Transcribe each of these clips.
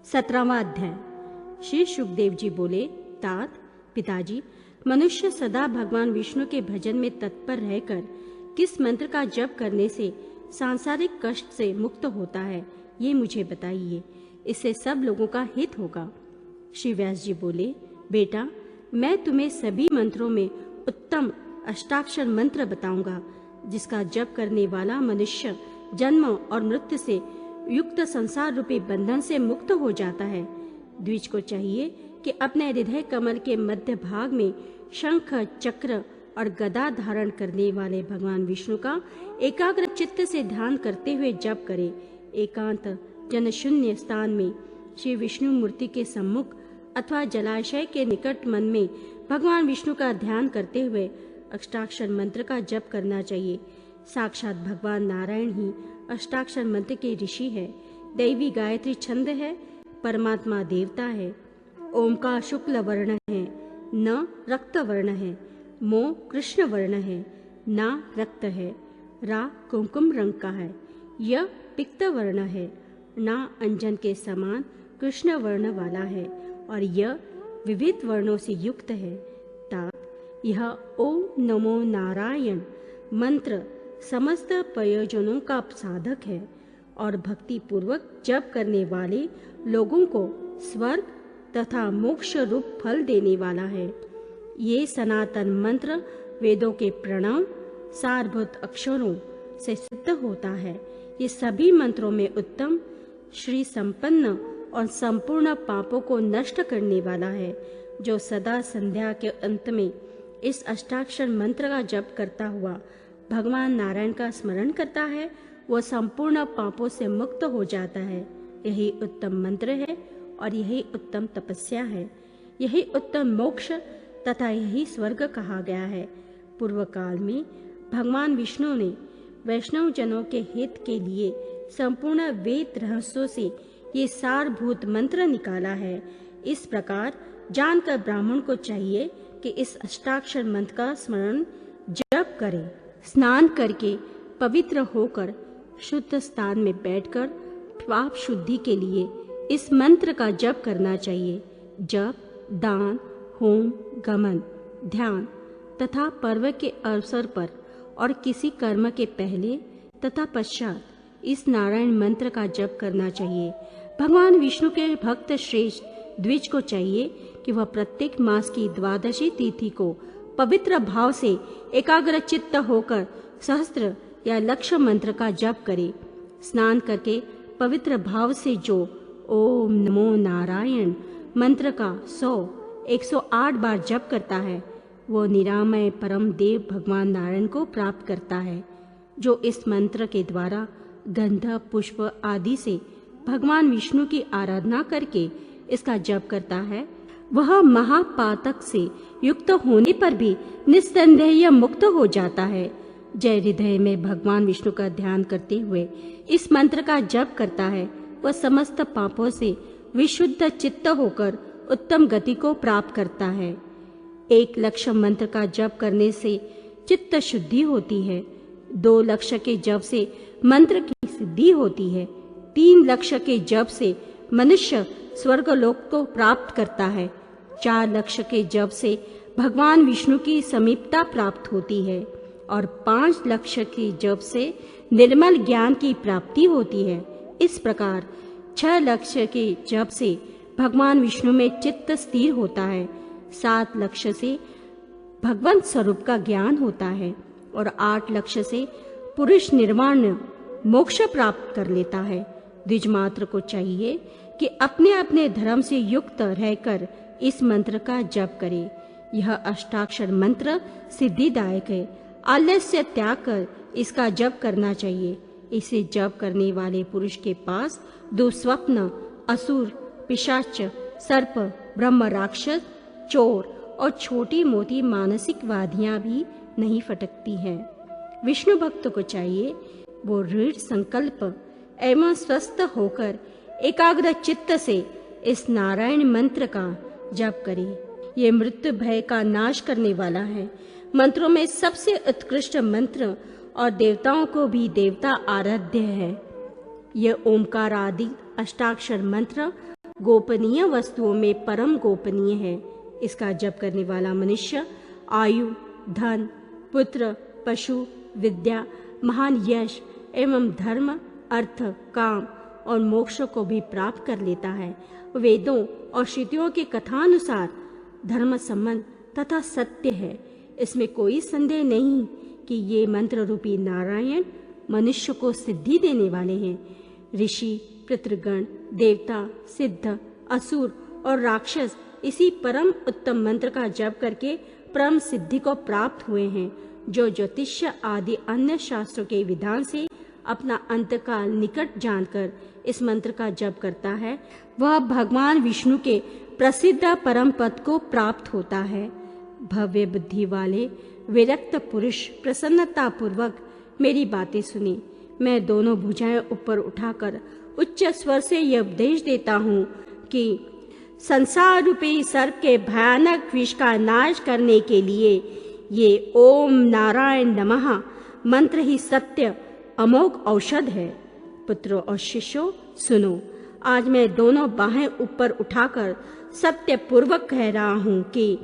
17वां अध्याय। श्री सुखदेव जी बोले, तात पिताजी, मनुष्य सदा भगवान विष्णु के भजन में तत्पर रहकर किस मंत्र का जप करने से सांसारिक कष्ट से मुक्त होता है, ये मुझे बताइए। इससे सब लोगों का हित होगा। श्री व्यास जी बोले, बेटा, मैं तुम्हें सभी मंत्रों में उत्तम अष्टाक्षर मंत्र बताऊंगा, जिसका जप करने वाला मनुष्य जन्म और मृत्यु से युक्त संसार रूपी बंधन से मुक्त हो जाता है। द्विज को चाहिए कि अपने हृदय कमल के मध्य भाग में शंख, चक्र और गदा धारण करने वाले भगवान विष्णु का एकाग्र चित्त से ध्यान करते हुए जप करे। एकांत जनशून्य स्थान में श्री विष्णु मूर्ति के सम्मुख अथवा जलाशय के निकट मन में भगवान विष्णु का ध्यान करते हुए अष्टाक्षर मंत्र का जप करना चाहिए। साक्षात भगवान नारायण ही अष्टाक्षर मंत्र के ऋषि है। दैवी गायत्री छंद है, परमात्मा देवता है। ओम का शुक्ल वर्ण है, न रक्त वर्ण है। मो कृष्ण वर्ण है, ना रक्त है। रा कुमकुम रंग का है। य पित्त वर्ण है, ना अंजन के समान कृष्ण वर्ण वाला है। और यह विविध वर्णों से युक्त है। ता यह ओम नमो नारायण मंत्र समस्त प्रयोजनों का साधक है और भक्ति पूर्वक जप करने वाले लोगों को स्वर्ग तथा मोक्ष रूप फल देने वाला है। ये सनातन मंत्र वेदों के प्रणव सारभूत अक्षरों से सिद्ध होता है। ये सभी मंत्रों में उत्तम, श्री संपन्न और संपूर्ण पापों को नष्ट करने वाला है। जो सदा संध्या के अंत में इस अष्टाक्षर मंत्र का जप करता हुआ भगवान नारायण का स्मरण करता है, वह संपूर्ण पापों से मुक्त हो जाता है। यही उत्तम मंत्र है और यही उत्तम तपस्या है। यही उत्तम मोक्ष तथा यही स्वर्ग कहा गया है। पूर्व काल में भगवान विष्णु ने वैष्णव जनों के हित के लिए संपूर्ण वेद रहस्यों से ये सारभूत मंत्र निकाला है। इस प्रकार जानकर ब्राह्मण को चाहिए कि इस अष्टाक्षर मंत्र का स्मरण जप करे। स्नान करके पवित्र होकर शुद्ध स्थान में बैठकर पाप शुद्धि के लिए इस मंत्र का जप करना चाहिए। जप, दान, होम, गमन, ध्यान तथा पर्व के अवसर पर और किसी कर्म के पहले तथा पश्चात इस नारायण मंत्र का जप करना चाहिए। भगवान विष्णु के भक्त श्रेष्ठ द्विज को चाहिए कि वह प्रत्येक मास की द्वादशी तिथि को पवित्र भाव से एकाग्र चित्त होकर सहस्त्र या लक्ष्य मंत्र का जप करे। स्नान करके पवित्र भाव से जो ओम नमो नारायण मंत्र का 108 बार जप करता है, वो निरामय परम देव भगवान नारायण को प्राप्त करता है। जो इस मंत्र के द्वारा गंध, पुष्प आदि से भगवान विष्णु की आराधना करके इसका जप करता है, वह महापातक से युक्त होने पर भी निस्संदेह मुक्त हो जाता है। जय हृदय में भगवान विष्णु का ध्यान करते हुए इस मंत्र का जप करता है, वह समस्त पापों से विशुद्ध चित्त होकर उत्तम गति को प्राप्त करता है। 1 लक्ष्य मंत्र का जप करने से चित्त शुद्धि होती है। 2 लक्ष्य के जप से मंत्र की सिद्धि होती है। 3 लक्ष्य के जप से मनुष्य स्वर्गलोक को प्राप्त करता है। 4 लक्ष्य के जप से भगवान विष्णु की समीपता प्राप्त होती है और 5 लक्ष्य के जप से निर्मल ज्ञान की प्राप्ति होती है। इस प्रकार 6 लक्ष्य के जप से भगवान विष्णु में चित्त स्थिर होता है। 7 लक्ष्य से भगवंत स्वरूप का ज्ञान होता है और 8 लक्ष्य से पुरुष निर्वाण मोक्ष प्राप्त कर लेता है। द्विज मात्र को चाहिए कि अपने अपने धर्म से युक्त रहकर इस मंत्र का जप करे। यह अष्टाक्षर मंत्र सिद्धिदायक है। आलस्य त्याग कर इसका जप करना चाहिए। इसे जप करने वाले पुरुष के पास दुस्वप्न, असुर, पिशाच, सर्प, ब्रह्म राक्षस, चोर और छोटी मोटी मानसिक व्याधियां भी नहीं फटकती हैं। विष्णु भक्त को चाहिए वो दृढ़ संकल्प एवं स्वस्थ होकर एकाग्र चित्त से इस नारायण मंत्र का जप करे। ये मृत्यु भय का नाश करने वाला है। मंत्रों में सबसे उत्कृष्ट मंत्र और देवताओं को भी देवता आराध्य है। यह ओमकार आदि अष्टाक्षर मंत्र गोपनीय वस्तुओं में परम गोपनीय है। इसका जप करने वाला मनुष्य आयु, धन, पुत्र, पशु, विद्या, महान यश एवं धर्म, अर्थ, काम और मोक्ष को भी प्राप्त कर लेता है। वेदों और श्रुतियों के कथानुसार धर्म सम्मत तथा सत्य है। इसमें कोई संदेह नहीं कि ये मंत्र रूपी नारायण मनुष्य को सिद्धि देने वाले हैं। ऋषि, पितृगण, देवता, सिद्ध, असुर और राक्षस इसी परम उत्तम मंत्र का जप करके परम सिद्धि को प्राप्त हुए हैं। जो ज्योतिष आदि अन्य शास्त्रों के विधान से अपना अंतकाल निकट जानकर इस मंत्र का जप करता है, वह भगवान विष्णु के प्रसिद्ध परम पद को प्राप्त होता है। भव्य बुद्धि वाले विरक्त पुरुष प्रसन्नता पूर्वक मेरी बातें सुने। मैं दोनों भुजाएं ऊपर उठाकर उच्च स्वर से यह उपदेश देता हूँ कि संसार रूपी सर्प के भयानक विष का नाश करने के लिए ये ओम नारायण नमः मंत्र ही सत्य अमोघ औषध है। पुत्रों और शिष्यों सुनो, आज मैं दोनों बाहें ऊपर उठाकर सत्य पूर्वक कह रहा हूँ कि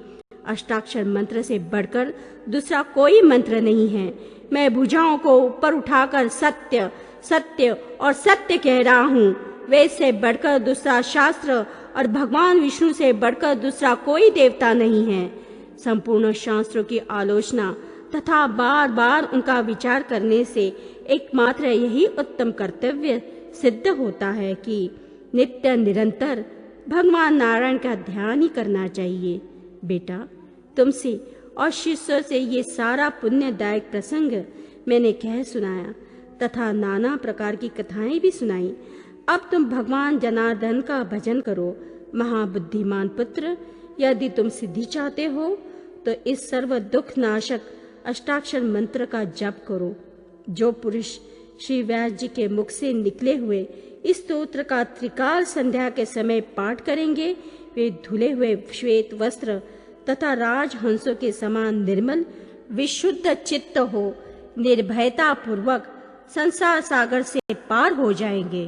अष्टाक्षर मंत्र से बढ़कर दूसरा कोई मंत्र नहीं है। मैं भुजाओं को ऊपर उठाकर सत्य सत्य और सत्य कह रहा हूँ। वेद से बढ़कर दूसरा शास्त्र और भगवान विष्णु से बढ़कर दूसरा कोई देवता नहीं है। संपूर्ण शास्त्रों की आलोचना तथा बार बार उनका विचार करने से एकमात्र यही उत्तम कर्तव्य सिद्ध होता है कि नित्य निरंतर भगवान नारायण का ध्यान ही करना चाहिए। बेटा, तुमसे और शिष्यों से ये सारा पुण्यदायक प्रसंग मैंने कह सुनाया तथा नाना प्रकार की कथाएं भी सुनाई। अब तुम भगवान जनार्दन का भजन करो। महाबुद्धिमान पुत्र, यदि तुम सिद्धि चाहते हो तो इस सर्व दुख नाशक अष्टाक्षर मंत्र का जप करो। जो पुरुष श्री व्यास जी के मुख से निकले हुए इस स्तोत्र का त्रिकाल संध्या के समय पाठ करेंगे, वे धुले हुए श्वेत वस्त्र तथा राजहंसों के समान निर्मल विशुद्ध चित्त हो निर्भयता पूर्वक संसार सागर से पार हो जाएंगे।